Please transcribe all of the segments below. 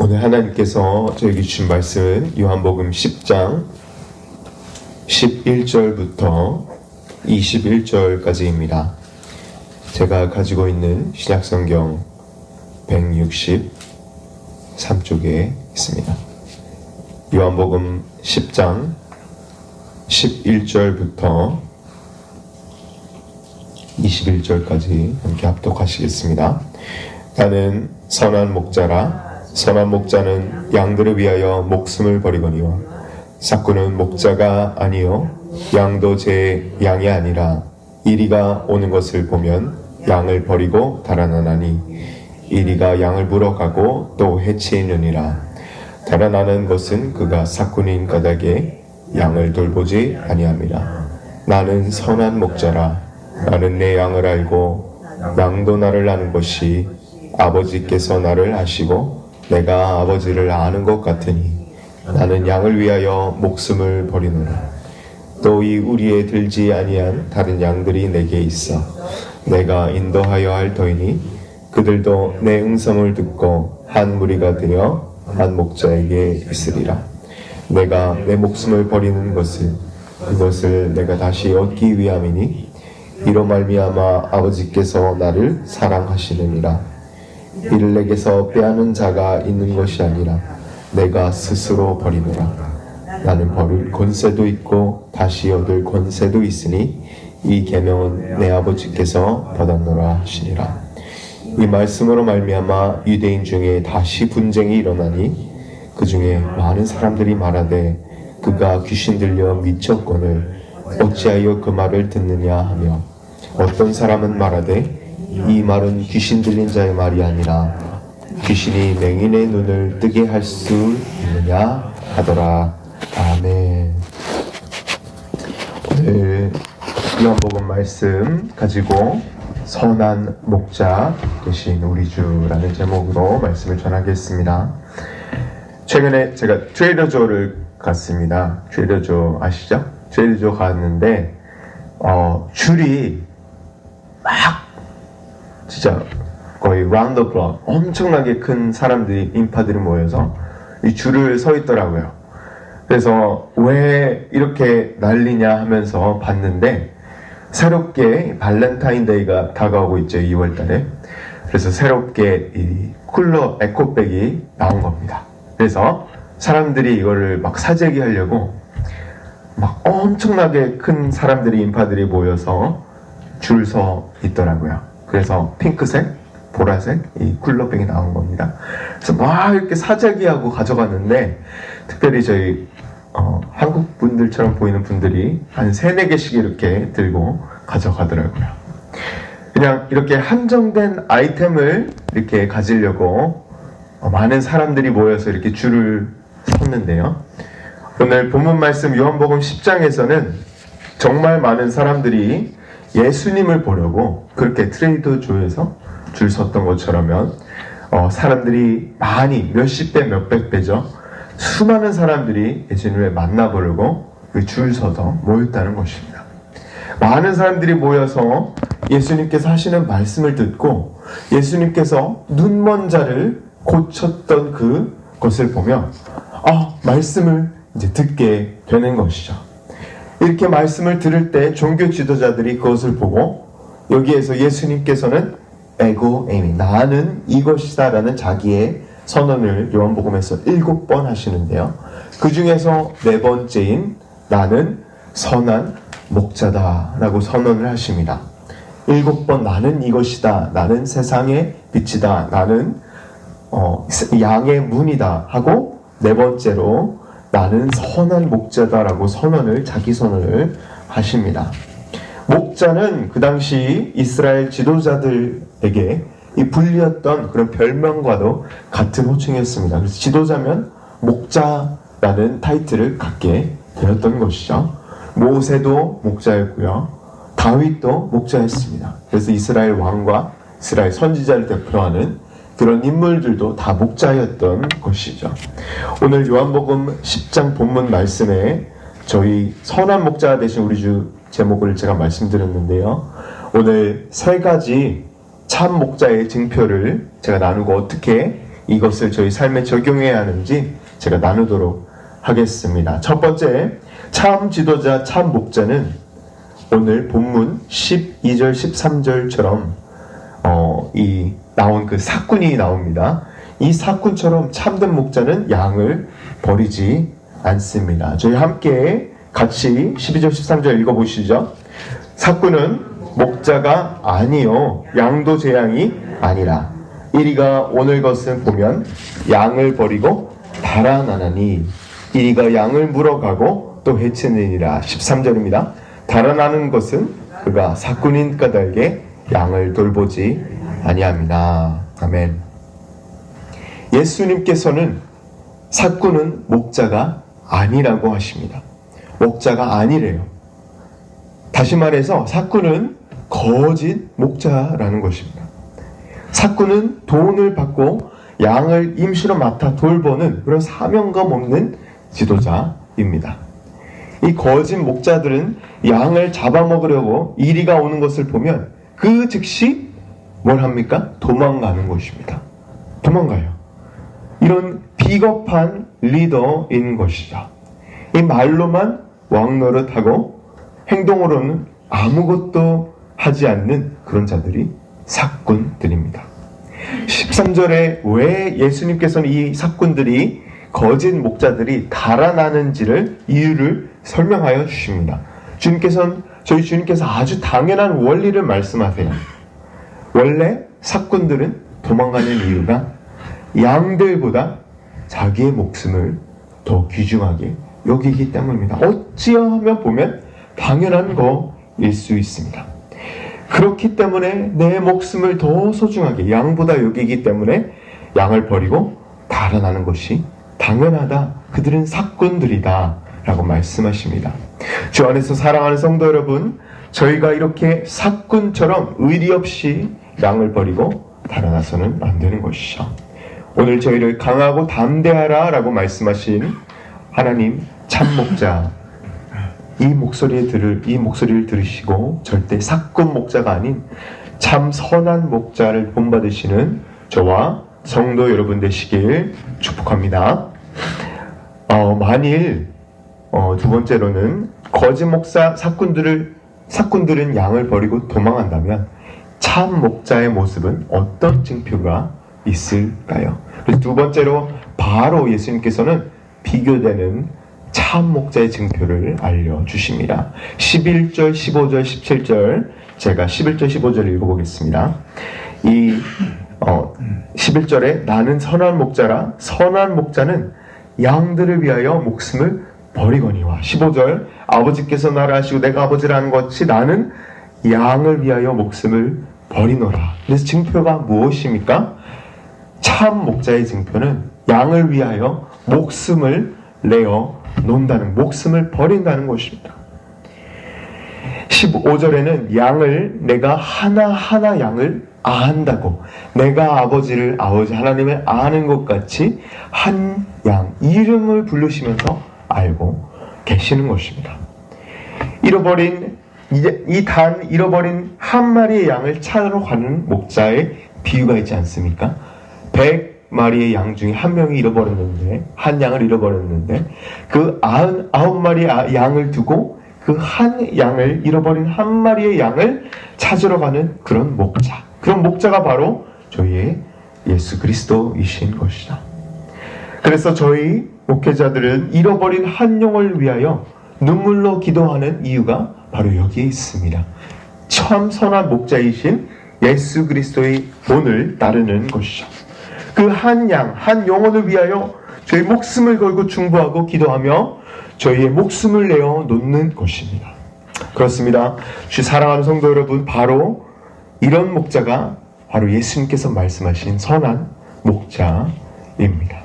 오늘 하나님께서 저에게 주신 말씀은 요한복음 10장 11절부터 21절까지입니다. 제가 가지고 있는 신약성경 163쪽에 있습니다. 요한복음 10장 11절부터 21절까지 함께 합독하시겠습니다. 나는 선한 목자라. 선한 목자는 양들을 위하여 목숨을 버리거니와 삭구는 목자가 아니요 양도 제 양이 아니라 이리가 오는 것을 보면 양을 버리고 달아나나니 이리가 양을 물어가고 또 해치느니라. 달아나는 것은 그가 삭구인 까닭에 양을 돌보지 아니함이라. 나는 선한 목자라. 나는 내 양을 알고 양도 나를 아는 것이 아버지께서 나를 아시고 내가 아버지를 아는 것 같으니 나는 양을 위하여 목숨을 버리노라. 또 이 우리에 들지 아니한 다른 양들이 내게 있어 내가 인도하여 할 터이니 그들도 내 음성을 듣고 한 무리가 되어 한 목자에게 있으리라. 내가 내 목숨을 버리는 것은 그것을 내가 다시 얻기 위함이니 이로 말미암아 아버지께서 나를 사랑하시느니라. 이를 내게서 빼앗는 자가 있는 것이 아니라 내가 스스로 버리노라. 나는 버릴 권세도 있고 다시 얻을 권세도 있으니 이 계명은 내 아버지께서 받았노라 하시니라. 이 말씀으로 말미암아 유대인 중에 다시 분쟁이 일어나니 그 중에 많은 사람들이 말하되 그가 귀신 들려 미쳤거늘 어찌하여 그 말을 듣느냐 하며 어떤 사람은 말하되 이 말은 귀신 들린 자의 말이 아니라 귀신이 맹인의 눈을 뜨게 할 수 있느냐 하더라. 아멘. 오늘 요한복음 말씀 가지고 선한 목자 되신 우리 주라는 제목으로 말씀을 전하겠습니다. 최근에 제가 트레이더조를 갔습니다. 트레이더조 아시죠? 트레이더조 갔는데 줄이 막 진짜 거의 라운드 더 클럭 엄청나게 큰 사람들이 인파들이 모여서 이 줄을 서 있더라고요. 그래서 왜 이렇게 난리냐 하면서 봤는데 새롭게 발렌타인데이가 다가오고 있죠. 2월달에. 그래서 새롭게 이 쿨러 에코백이 나온 겁니다. 그래서 사람들이 이거를 막 사재기 하려고 막 엄청나게 큰 사람들이 인파들이 모여서 줄 서 있더라고요. 그래서 핑크색, 보라색 이 쿨러백이 나온 겁니다. 그래서 막 이렇게 사재기하고 가져갔는데 특별히 저희 한국 분들처럼 보이는 분들이 한 3-4개씩 이렇게 들고 가져가더라고요. 그냥 이렇게 한정된 아이템을 이렇게 가지려고 많은 사람들이 모여서 이렇게 줄을 섰는데요. 오늘 본문 말씀 요한복음 10장에서는 정말 많은 사람들이 예수님을 보려고 그렇게 트레이더조에서 줄 섰던 것처럼 사람들이 많이 몇십 배 몇백 배죠. 수많은 사람들이 예수님을 만나보려고 줄 서서 모였다는 것입니다. 많은 사람들이 모여서 예수님께서 하시는 말씀을 듣고 예수님께서 눈먼 자를 고쳤던 그것을 보며 말씀을 이제 듣게 되는 것이죠. 이렇게 말씀을 들을 때 종교 지도자들이 그것을 보고 여기에서 예수님께서는 에고 에이미 나는 이것이다 라는 자기의 선언을 요한복음에서 7번 하시는데요. 그 중에서 4번째인 나는 선한 목자다 라고 선언을 하십니다. 7번 나는 이것이다, 나는 세상의 빛이다, 나는 양의 문이다 하고 4번째로 나는 선한 목자다 라고 자기 선언을 하십니다. 목자는 그 당시 이스라엘 지도자들에게 이 불리었던 그런 별명과도 같은 호칭이었습니다. 그래서 지도자면 목자라는 타이틀을 갖게 되었던 것이죠. 모세도 목자였고요. 다윗도 목자였습니다. 그래서 이스라엘 왕과 이스라엘 선지자를 대표하는 그런 인물들도 다 목자였던 것이죠. 오늘 요한복음 10장 본문 말씀에 저희 선한 목자 되신 우리 주 제목을 제가 말씀드렸는데요. 오늘 3가지 참 목자의 증표를 제가 나누고 어떻게 이것을 저희 삶에 적용해야 하는지 제가 나누도록 하겠습니다. 첫 번째, 참 지도자, 참 목자는 오늘 본문 12절, 13절처럼 이 나온 그 사꾼이 나옵니다. 이 사꾼처럼 참된 목자는 양을 버리지 않습니다. 저희 함께 같이 12절, 13절 읽어보시죠. 사꾼은 목자가 아니요 양도 제 양이 아니라 이리가 오늘 것은 보면 양을 버리고 달아나나니 이리가 양을 물어가고 또 해치느니라. 13절입니다. 달아나는 것은 그가 사꾼인 까닭에 양을 돌보지 아니함이나. 아멘. 예수님께서는 사꾼은 목자가 아니라고 하십니다. 목자가 아니래요. 다시 말해서 사꾼은 거짓 목자라는 것입니다. 사꾼은 돈을 받고 양을 임시로 맡아 돌보는 그런 사명감 없는 지도자입니다. 이 거짓 목자들은 양을 잡아먹으려고 이리가 오는 것을 보면 그 즉시 뭘 합니까? 도망가는 것입니다. 도망가요. 이런 비겁한 리더인 것이죠. 이 말로만 왕노릇하고 행동으로는 아무것도 하지 않는 그런 자들이 사꾼들입니다. 13절에 왜 예수님께서는 이 사꾼들이 거짓 목자들이 달아나는지를 이유를 설명하여 주십니다. 저희 주님께서 아주 당연한 원리를 말씀하세요. 원래 사꾼들은 도망가는 이유가 양들보다 자기의 목숨을 더 귀중하게 여기기 때문입니다. 어찌하면 보면 당연한 거일 수 있습니다. 그렇기 때문에 내 목숨을 더 소중하게 양보다 여기기 때문에 양을 버리고 달아나는 것이 당연하다. 그들은 사꾼들이다 라고 말씀하십니다. 주 안에서 사랑하는 성도 여러분, 저희가 이렇게 사꾼처럼 의리 없이 양을 버리고 달아나서는 안 되는 것이죠. 오늘 저희를 강하고 담대하라 라고 말씀하신 하나님 참목자, 이 목소리를 들으시고 절대 사꾼 목자가 아닌 참 선한 목자를 본받으시는 저와 성도 여러분 되시길 축복합니다. 만일 두 번째로는 거짓 목사 사꾼들은 양을 버리고 도망한다면 참 목자의 모습은 어떤 징표가 있을까요? 그래서 두 번째로 바로 예수님께서는 비교되는 참 목자의 징표를 알려주십니다. 11절, 15절, 17절 제가 11절, 15절 읽어보겠습니다. 이 11절에 나는 선한 목자라 선한 목자는 양들을 위하여 목숨을 버리거니와 15절 아버지께서 나를 하시고 내가 아버지를 하는 것이 나는 양을 위하여 목숨을 버리노라. 그래서 징표가 무엇입니까? 참 목자의 징표는 양을 위하여 목숨을 내어 논다는, 목숨을 버린다는 것입니다. 15절에는 양을 내가 하나하나 양을 아한다고, 내가 아버지 하나님을 아는 것 같이 한 양 이름을 부르시면서 알고 계시는 것입니다. 잃어버린 한 마리의 양을 찾으러 가는 목자의 비유가 있지 않습니까? 100마리의 양 중에 한 명이 잃어버렸는데, 한 양을 잃어버렸는데 그 99마리의 양을 두고 그 한 양을 잃어버린 한 마리의 양을 찾으러 가는 그런 목자, 그런 목자가 바로 저희의 예수 그리스도이신 것이다. 그래서 저희 목회자들은 잃어버린 한 영을 위하여 눈물로 기도하는 이유가 바로 여기에 있습니다. 참 선한 목자이신 예수 그리스도의 본을 따르는 것이죠. 그 한 양, 한 영혼을 위하여 저희 목숨을 걸고 중보하고 기도하며 저희의 목숨을 내어 놓는 것입니다. 그렇습니다. 주 사랑하는 성도 여러분, 바로 이런 목자가 바로 예수님께서 말씀하신 선한 목자입니다.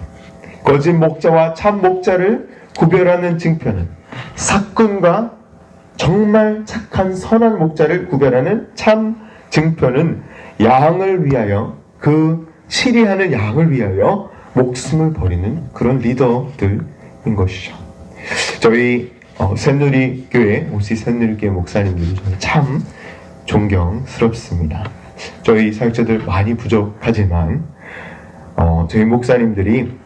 거짓 목자와 참 목자를 구별하는 징표는 사꾼과 정말 착한 선한 목자를 구별하는 참 증표는 양을 위하여, 그 치리하는 양을 위하여 목숨을 버리는 그런 리더들인 것이죠. 저희 새누리교회, 오시 새누리교회 목사님들이 참 존경스럽습니다. 저희 사역자들 많이 부족하지만 저희 목사님들이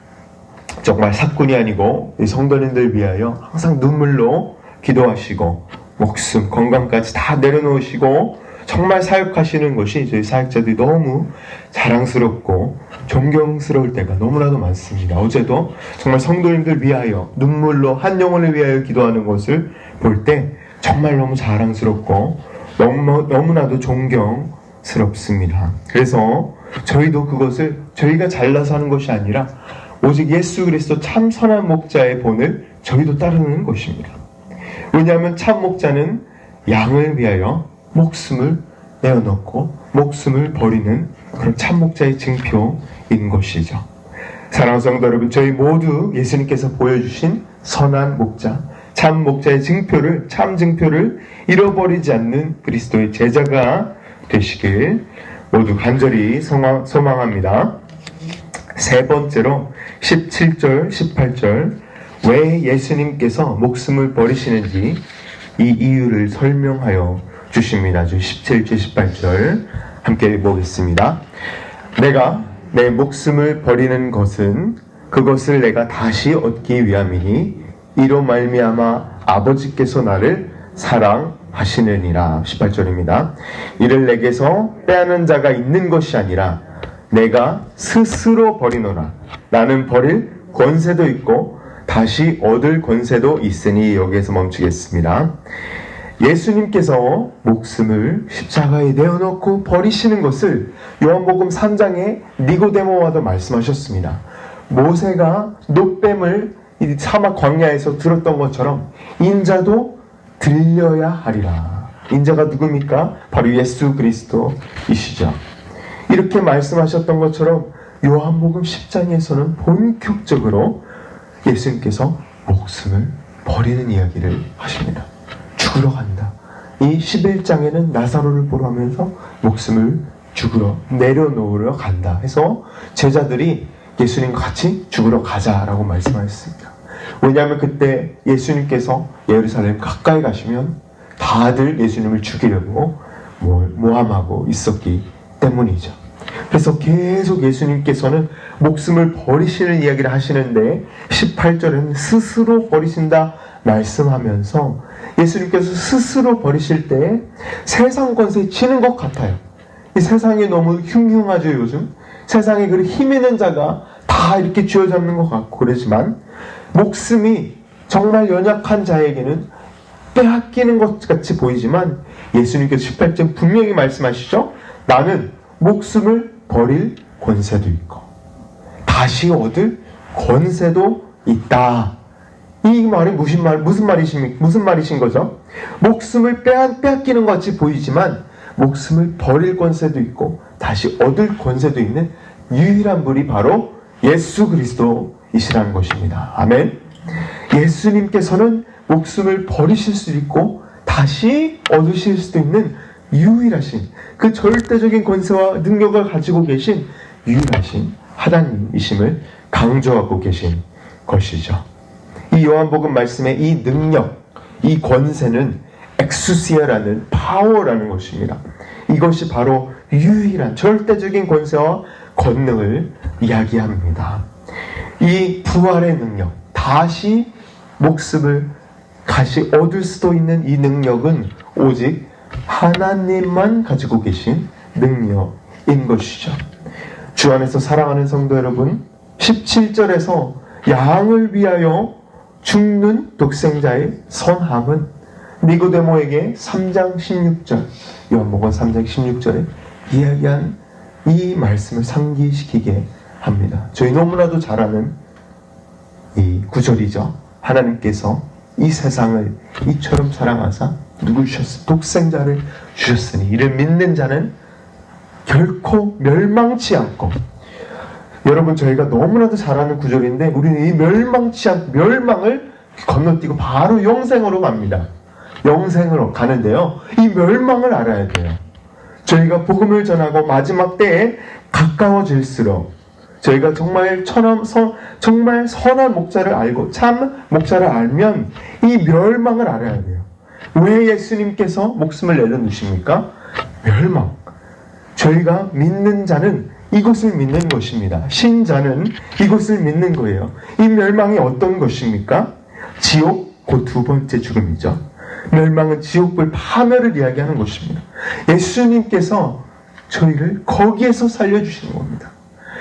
정말 사꾼이 아니고 이 성도님들 위하여 항상 눈물로 기도하시고 목숨, 건강까지 다 내려놓으시고 정말 사역하시는 것이 저희 사역자들이 너무 자랑스럽고 존경스러울 때가 너무나도 많습니다. 어제도 정말 성도님들 위하여 눈물로 한 영혼을 위하여 기도하는 것을 볼 때 정말 너무 자랑스럽고 너무나도 존경스럽습니다. 그래서 저희도 그것을 저희가 잘나서 하는 것이 아니라 오직 예수 그리스도 참 선한 목자의 본을 저희도 따르는 것입니다. 왜냐하면 참 목자는 양을 위하여 목숨을 내어놓고 목숨을 버리는 그런 참 목자의 징표인 것이죠. 사랑하는 성도 여러분, 저희 모두 예수님께서 보여주신 선한 목자, 참 목자의 징표를, 참 징표를 잃어버리지 않는 그리스도의 제자가 되시길 모두 간절히 소망합니다. 세 번째로 17절, 18절 왜 예수님께서 목숨을 버리시는지 이 이유를 설명하여 주십니다. 17절, 18절 함께 보겠습니다. 내가 내 목숨을 버리는 것은 그것을 내가 다시 얻기 위함이니 이로 말미암아 아버지께서 나를 사랑하시느니라. 18절입니다. 이를 내게서 빼앗는 자가 있는 것이 아니라 내가 스스로 버리노라. 나는 버릴 권세도 있고 다시 얻을 권세도 있으니. 여기에서 멈추겠습니다. 예수님께서 목숨을 십자가에 내어놓고 버리시는 것을 요한복음 3장에 니고데모와도 말씀하셨습니다. 모세가 노뱀을 이 사막 광야에서 들었던 것처럼 인자도 들려야 하리라. 인자가 누굽니까? 바로 예수 그리스도이시죠. 이렇게 말씀하셨던 것처럼 요한복음 10장에서는 본격적으로 예수님께서 목숨을 버리는 이야기를 하십니다. 죽으러 간다. 이 11장에는 나사로를 보러 하면서 목숨을 죽으러 내려놓으러 간다 해서 제자들이 예수님과 같이 죽으러 가자라고 말씀하셨습니다. 왜냐하면 그때 예수님께서 예루살렘 가까이 가시면 다들 예수님을 죽이려고 모함하고 있었기 때문이죠. 그래서 계속 예수님께서는 목숨을 버리시는 이야기를 하시는데 18절에는 스스로 버리신다 말씀하면서 예수님께서 스스로 버리실 때 세상 권세에 지는 것 같아요. 이 세상이 너무 흉흉하죠. 요즘 세상에 그 힘 있는 자가 다 이렇게 쥐어잡는 것 같고 그러지만 목숨이 정말 연약한 자에게는 빼앗기는 것 같이 보이지만 예수님께서 18절 분명히 말씀하시죠. 나는 목숨을 버릴 권세도 있고 다시 얻을 권세도 있다. 이 말이 무슨 말이신 거죠? 목숨을 빼앗기는 것 같이 보이지만 목숨을 버릴 권세도 있고 다시 얻을 권세도 있는 유일한 분이 바로 예수 그리스도이시라는 것입니다. 아멘. 예수님께서는 목숨을 버리실 수도 있고 다시 얻으실 수도 있는 유일하신 그 절대적인 권세와 능력을 가지고 계신 유일하신 하나님이심을 강조하고 계신 것이죠. 이 요한복음 말씀의 이 능력, 이 권세는 엑수시아라는 파워라는 것입니다. 이것이 바로 유일한 절대적인 권세와 권능을 이야기합니다. 이 부활의 능력, 다시 목숨을 다시 얻을 수도 있는 이 능력은 오직 하나님만 가지고 계신 능력인 것이죠. 주 안에서 사랑하는 성도 여러분, 17절에서 양을 위하여 죽는 독생자의 선함은 니고데모에게 3장 16절, 요한복음 3장 16절에 이야기한 이 말씀을 상기시키게 합니다. 저희 너무나도 잘 아는 이 구절이죠. 하나님께서 이 세상을 이처럼 사랑하사 누구 주셨어? 독생자를 주셨으니 이를 믿는 자는 결코 멸망치 않고. 여러분, 저희가 너무나도 잘 아는 구절인데 우리는 이 멸망을 건너뛰고 바로 영생으로 갑니다. 영생으로 가는데요, 이 멸망을 알아야 돼요. 저희가 복음을 전하고 마지막 때에 가까워질수록 저희가 정말 선한 목자를 알고 참 목자를 알면 이 멸망을 알아야 돼요. 왜 예수님께서 목숨을 내려놓으십니까? 멸망. 저희가 믿는 자는 이것을 믿는 것입니다. 신자는 이것을 믿는 거예요. 이 멸망이 어떤 것입니까? 지옥, 그 두 번째 죽음이죠. 멸망은 지옥불 파멸을 이야기하는 것입니다. 예수님께서 저희를 거기에서 살려주시는 겁니다.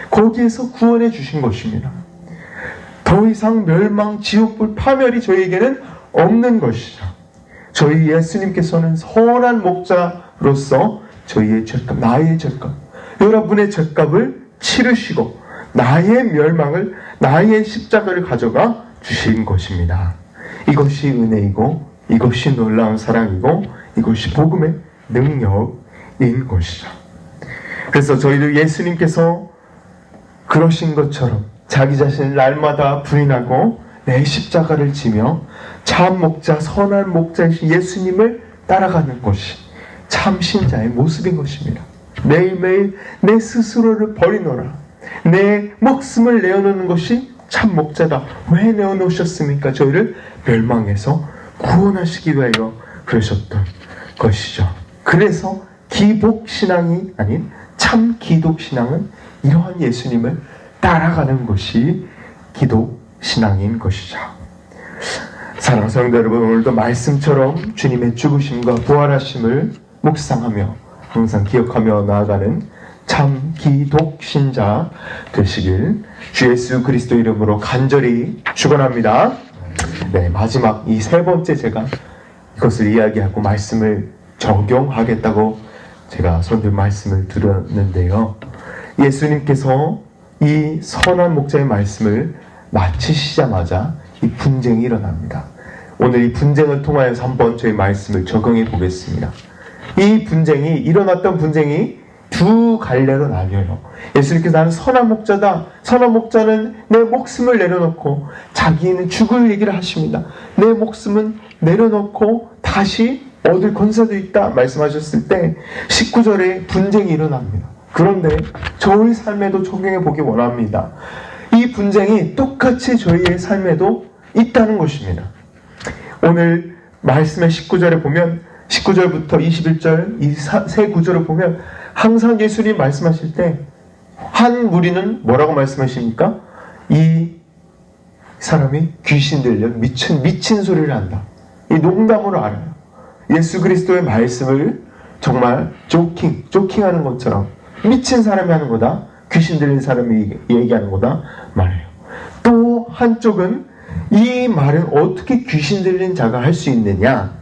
거기에서 구원해 주신 것입니다. 더 이상 멸망, 지옥불 파멸이 저희에게는 없는 것이죠. 저희 예수님께서는 선한 목자로서 저희의 죄값, 나의 죄값, 여러분의 죄값을 치르시고 나의 멸망을, 나의 십자가를 가져가 주신 것입니다. 이것이 은혜이고 이것이 놀라운 사랑이고 이것이 복음의 능력인 것이죠. 그래서 저희도 예수님께서 그러신 것처럼 자기 자신을 날마다 부인하고 내 십자가를 지며 참 목자, 선한 목자이신 예수님을 따라가는 것이 참 신자의 모습인 것입니다. 매일매일 내 스스로를 버리노라. 내 목숨을 내어놓는 것이 참 목자다. 왜 내어놓으셨습니까? 저희를 멸망해서 구원하시기 위하여 그러셨던 것이죠. 그래서 기복신앙이 아닌 참 기독신앙은 이러한 예수님을 따라가는 것이 기독신앙인 것이죠. 사랑하는 성도 여러분, 오늘도 말씀처럼 주님의 죽으심과 부활하심을 묵상하며 항상 기억하며 나아가는 참 기독신자 되시길 주 예수 그리스도 이름으로 간절히 축원합니다. 네, 마지막 이 세 번째 제가 이것을 이야기하고 말씀을 적용하겠다고 제가 손들 말씀을 드렸는데요. 예수님께서 이 선한 목자의 말씀을 마치시자마자 이 분쟁이 일어납니다. 오늘 이 분쟁을 통하여서 한번 저희 말씀을 적용해 보겠습니다. 이 분쟁이 일어났던 분쟁이 두 갈래로 나뉘어요. 예수님께서 나는 선한 목자다. 선한 목자는 내 목숨을 내려놓고 자기는 죽을 얘기를 하십니다. 내 목숨은 내려놓고 다시 얻을 권세도 있다 말씀하셨을 때 19절에 분쟁이 일어납니다. 그런데 저희 삶에도 적용해 보기 원합니다. 이 분쟁이 똑같이 저희의 삶에도 있다는 것입니다. 오늘 말씀의 19절에 보면 19절부터 21절 이 세 구절을 보면 항상 예수님 말씀하실 때 한 무리는 뭐라고 말씀하십니까? 이 사람이 귀신 들려 미친 소리를 한다. 이 농담으로 알아요. 예수 그리스도의 말씀을 정말 조킹하는 것처럼 미친 사람이 하는 거다. 귀신 들린 사람이 얘기하는 거다 말해요. 또 한쪽은 이 말은 어떻게 귀신 들린 자가 할 수 있느냐?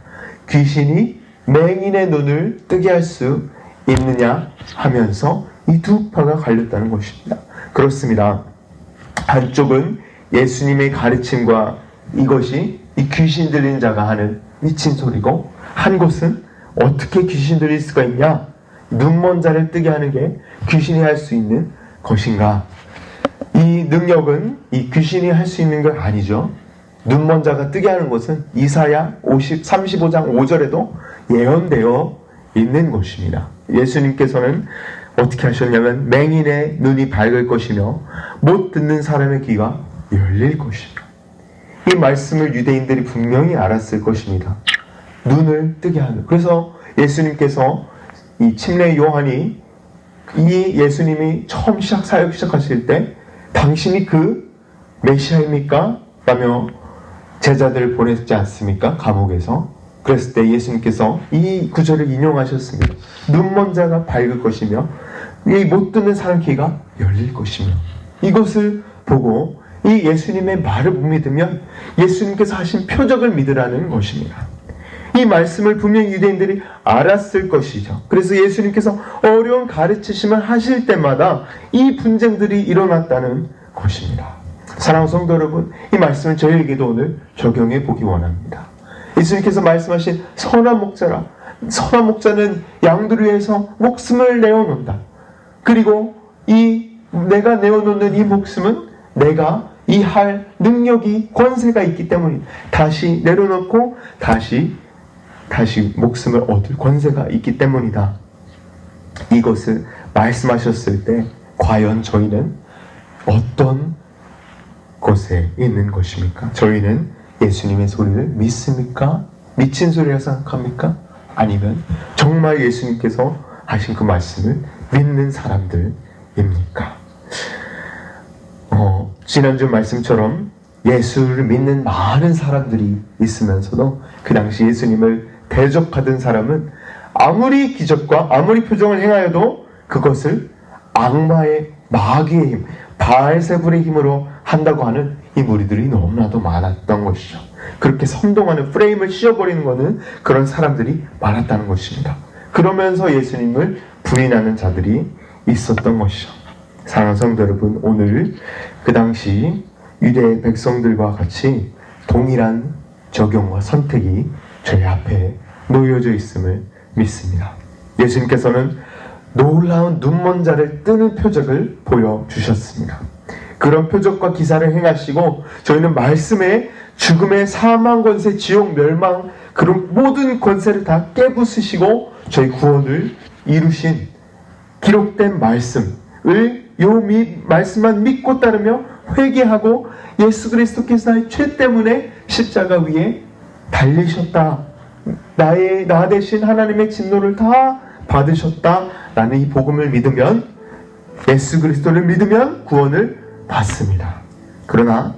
귀신이 맹인의 눈을 뜨게 할 수 있느냐 하면서 이 두 파가 갈렸다는 것입니다. 그렇습니다. 한쪽은 예수님의 가르침과 이것이 이 귀신 들린 자가 하는 미친 소리고, 한 곳은 어떻게 귀신 들릴 수가 있냐? 눈먼 자를 뜨게 하는 게 귀신이 할 수 있는 것인가? 이 능력은 이 귀신이 할 수 있는 건 아니죠. 눈먼 자가 뜨게 하는 것은 이사야 35장 5절에도 예언되어 있는 것입니다. 예수님께서는 어떻게 하셨냐면 맹인의 눈이 밝을 것이며 못 듣는 사람의 귀가 열릴 것이며, 이 말씀을 유대인들이 분명히 알았을 것입니다. 눈을 뜨게 하는. 그래서 예수님께서 이 침례 요한이 이 예수님이 처음 사역 시작하실 때 당신이 그 메시아입니까? 라며 제자들을 보냈지 않습니까? 감옥에서. 그랬을 때 예수님께서 이 구절을 인용하셨습니다. 눈먼 자가 밝을 것이며 이 못 듣는 사람 귀가 열릴 것이며, 이것을 보고 이 예수님의 말을 못 믿으면 예수님께서 하신 표적을 믿으라는 것입니다. 이 말씀을 분명히 유대인들이 알았을 것이죠. 그래서 예수님께서 어려운 가르치심을 하실 때마다 이 분쟁들이 일어났다는 것입니다. 사랑하는 성도 여러분, 이 말씀을 저희에게도 오늘 적용해 보기 원합니다. 예수님께서 말씀하신 선한 목자라. 선한 목자는 양들을 위해서 목숨을 내어놓는다. 그리고 이 내가 내어놓는 이 목숨은 내가 이 할 능력이, 권세가 있기 때문에 다시 내려놓고 다시 목숨을 얻을 권세가 있기 때문이다. 이것을 말씀하셨을 때 과연 저희는 어떤 곳에 있는 것입니까? 저희는 예수님의 소리를 믿습니까? 미친 소리라 생각합니까? 아니면 정말 예수님께서 하신 그 말씀을 믿는 사람들인 것입니까? 지난주 말씀처럼 예수를 믿는 많은 사람들이 있으면서도 그 당시 예수님을 대적하던 사람은 아무리 기적과 아무리 표정을 행하여도 그것을 악마의 마귀의 힘, 바알세불의 힘으로 한다고 하는 이 무리들이 너무나도 많았던 것이죠. 그렇게 선동하는 프레임을 씌워버리는 것은 그런 사람들이 많았다는 것입니다. 그러면서 예수님을 부인하는 자들이 있었던 것이죠. 사랑하는 성도 여러분, 오늘 그 당시 유대 백성들과 같이 동일한 적용과 선택이 저희 앞에 놓여져 있음을 믿습니다. 예수님께서는 놀라운 눈먼 자를 뜨는 표적을 보여주셨습니다. 그런 표적과 기사를 행하시고 저희는 말씀에 죽음의 사망 권세, 지옥 멸망, 그런 모든 권세를 다 깨부수시고 저희 구원을 이루신 기록된 말씀을 말씀만 믿고 따르며 회개하고 예수 그리스도께서 나의 죄 때문에 십자가 위에 달리셨다. 나 대신 하나님의 진노를 다 받으셨다라는 이 복음을 믿으면, 예수 그리스도를 믿으면 구원을 받습니다. 그러나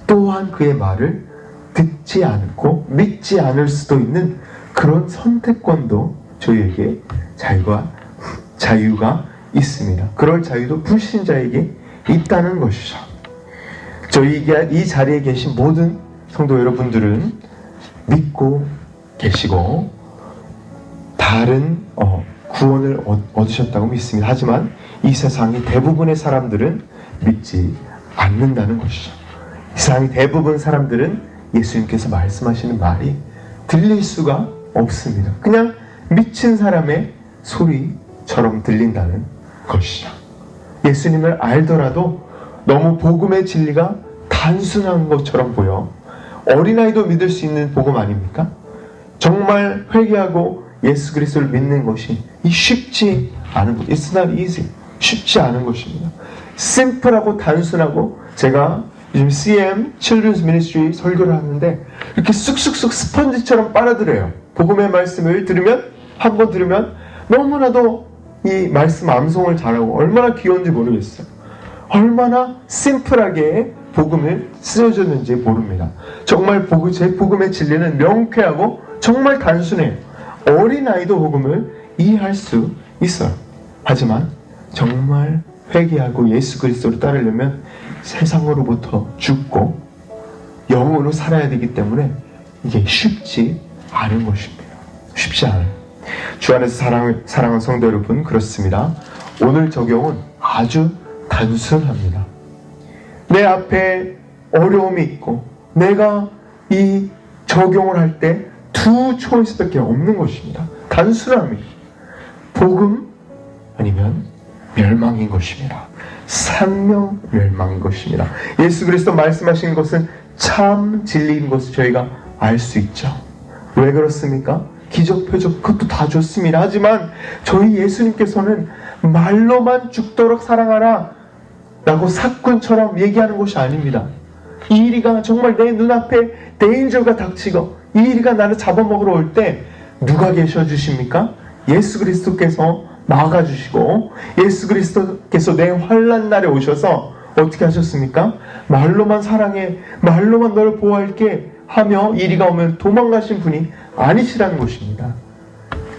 또한 그의 말을 듣지 않고 믿지 않을 수도 있는 그런 선택권도 저희에게 자유가 있습니다. 그럴 자유도 불신자에게 있다는 것이죠. 저희가 이 자리에 계신 모든 성도 여러분들은 믿고 계시고 다른 구원을 얻으셨다고 믿습니다. 하지만 이 세상의 대부분의 사람들은 믿지 않는다는 것이죠. 이 세상의 대부분 사람들은 예수님께서 말씀하시는 말이 들릴 수가 없습니다. 그냥 미친 사람의 소리처럼 들린다는 것이죠. 예수님을 알더라도 너무 복음의 진리가 단순한 것처럼 보여 어린아이도 믿을 수 있는 복음 아닙니까? 정말 회개하고 예수 그리스도를 믿는 것이 쉽지 않은 것. It's not easy. 쉽지 않은 것입니다. 심플하고 단순하고, 제가 요즘 CM Children's Ministry 설교를 하는데 이렇게 쑥쑥쑥 스펀지처럼 빨아들여요. 복음의 말씀을 한 번 들으면 너무나도 이 말씀 암송을 잘하고 얼마나 귀여운지 모르겠어요. 얼마나 심플하게 복음을 쓰여졌는지 모릅니다. 정말 제 복음의 진리는 명쾌하고 정말 단순해요. 어린아이도 복음을 이해할 수 있어요. 하지만 정말 회개하고 예수 그리스도를 따르려면 세상으로부터 죽고 영으로 살아야 되기 때문에 이게 쉽지 않은 것입니다. 쉽지 않아요. 주 안에서 사랑하는 성도 여러분, 그렇습니다. 오늘 적용은 아주 단순합니다. 내 앞에 어려움이 있고 내가 이 적용을 할 때 두 초이스밖에 없는 것입니다. 단순함이 복음 아니면 멸망인 것입니다. 생명 멸망인 것입니다. 예수 그리스도 말씀하신 것은 참 진리인 것을 저희가 알 수 있죠. 왜 그렇습니까? 기적, 표적, 그것도 다 좋습니다. 하지만 저희 예수님께서는 말로만 죽도록 사랑하라 라고 사꾼처럼 얘기하는 것이 아닙니다. 이 일이가 정말 내 눈앞에 데인저가 닥치고 이 일이가 나를 잡아먹으러 올 때 누가 계셔 주십니까? 예수 그리스도께서 나아가주시고 예수 그리스도께서 내 환난 날에 오셔서 어떻게 하셨습니까? 말로만 사랑해, 말로만 너를 보호할게 하며 이리가 오면 도망가신 분이 아니시라는 것입니다.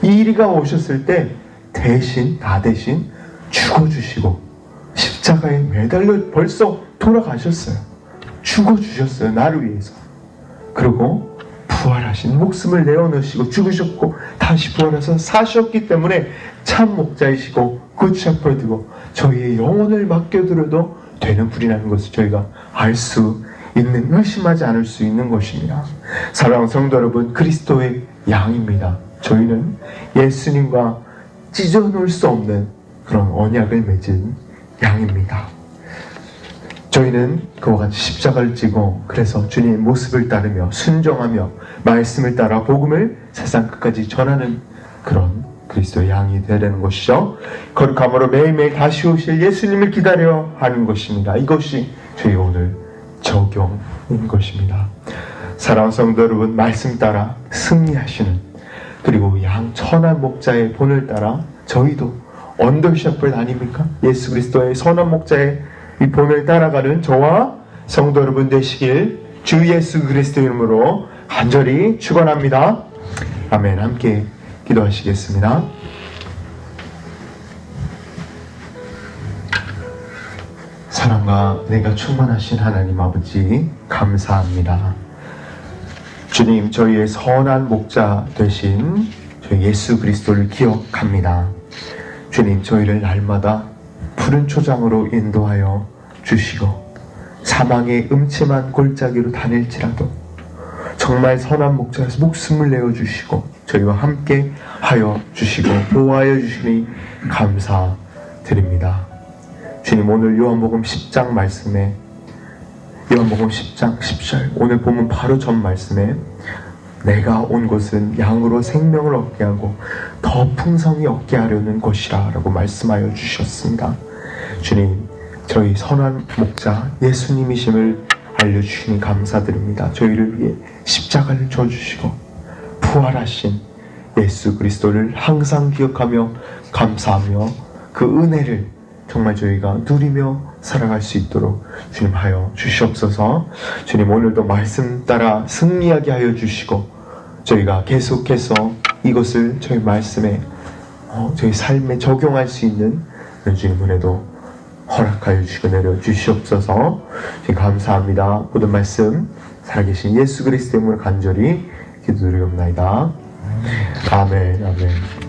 이리가 오셨을 때 다 대신 죽어주시고 십자가에 매달려 벌써 돌아가셨어요. 죽어주셨어요. 나를 위해서. 그리고 부활하신, 목숨을 내어놓으시고 죽으셨고 다시 부활해서 사셨기 때문에 참 목자이시고 굿 셰퍼드고 저희의 영혼을 맡겨드려도 되는 분이라는 것을 저희가 알 수 있는, 의심하지 않을 수 있는 것입니다. 사랑하는 성도 여러분, 그리스도의 양입니다. 저희는 예수님과 찢어놓을 수 없는 그런 언약을 맺은 양입니다. 저희는 그와 같이 십자가를 지고 그래서 주님의 모습을 따르며 순종하며 말씀을 따라 복음을 세상 끝까지 전하는 그런 그리스도의 양이 되려는 것이죠. 거룩함으로 매일매일 다시 오실 예수님을 기다려 하는 것입니다. 이것이 저희 오늘 적용인 것입니다. 사랑하는 성도 여러분, 말씀 따라 승리하시는, 그리고 양 천한 목자의 본을 따라 저희도 언더 셰퍼드 아닙니까? 예수 그리스도의 선한 목자의 이 본을 따라가는 저와 성도 여러분 되시길 주 예수 그리스도 이름으로 간절히 축원합니다. 아멘. 함께 기도하시겠습니다. 사랑과 내가 충만하신 하나님 아버지 감사합니다. 주님, 저희의 선한 목자 되신 저희 예수 그리스도를 기억합니다. 주님, 저희를 날마다 푸른 초장으로 인도하여 주시고 사망의 음침한 골짜기로 다닐지라도 정말 선한 목자에서 목숨을 내어주시고 저희와 함께 하여 주시고 보호하여 주시니 감사드립니다. 주님, 오늘 요한복음 10장 말씀에 요한복음 10장 10절 오늘 보면 바로 전 말씀에 내가 온 것은 양으로 생명을 얻게 하고 더 풍성히 얻게 하려는 것이라 라고 말씀하여 주셨습니다. 주님, 저희 선한 목자 예수님이심을 알려주시니 감사드립니다. 저희를 위해 십자가를 져주시고 부활하신 예수 그리스도를 항상 기억하며 감사하며 그 은혜를 정말 저희가 누리며 살아갈 수 있도록 주님 하여 주시옵소서. 주님, 오늘도 말씀 따라 승리하게 하여 주시고 저희가 계속해서 이것을 저희 말씀에 저희 삶에 적용할 수 있는 주님 은혜도 허락하여 주시고 내려 주시옵소서. 주님 감사합니다. 모든 말씀 살아계신 예수 그리스도 이름으로 간절히 기도드리옵나이다. 아멘. 아멘.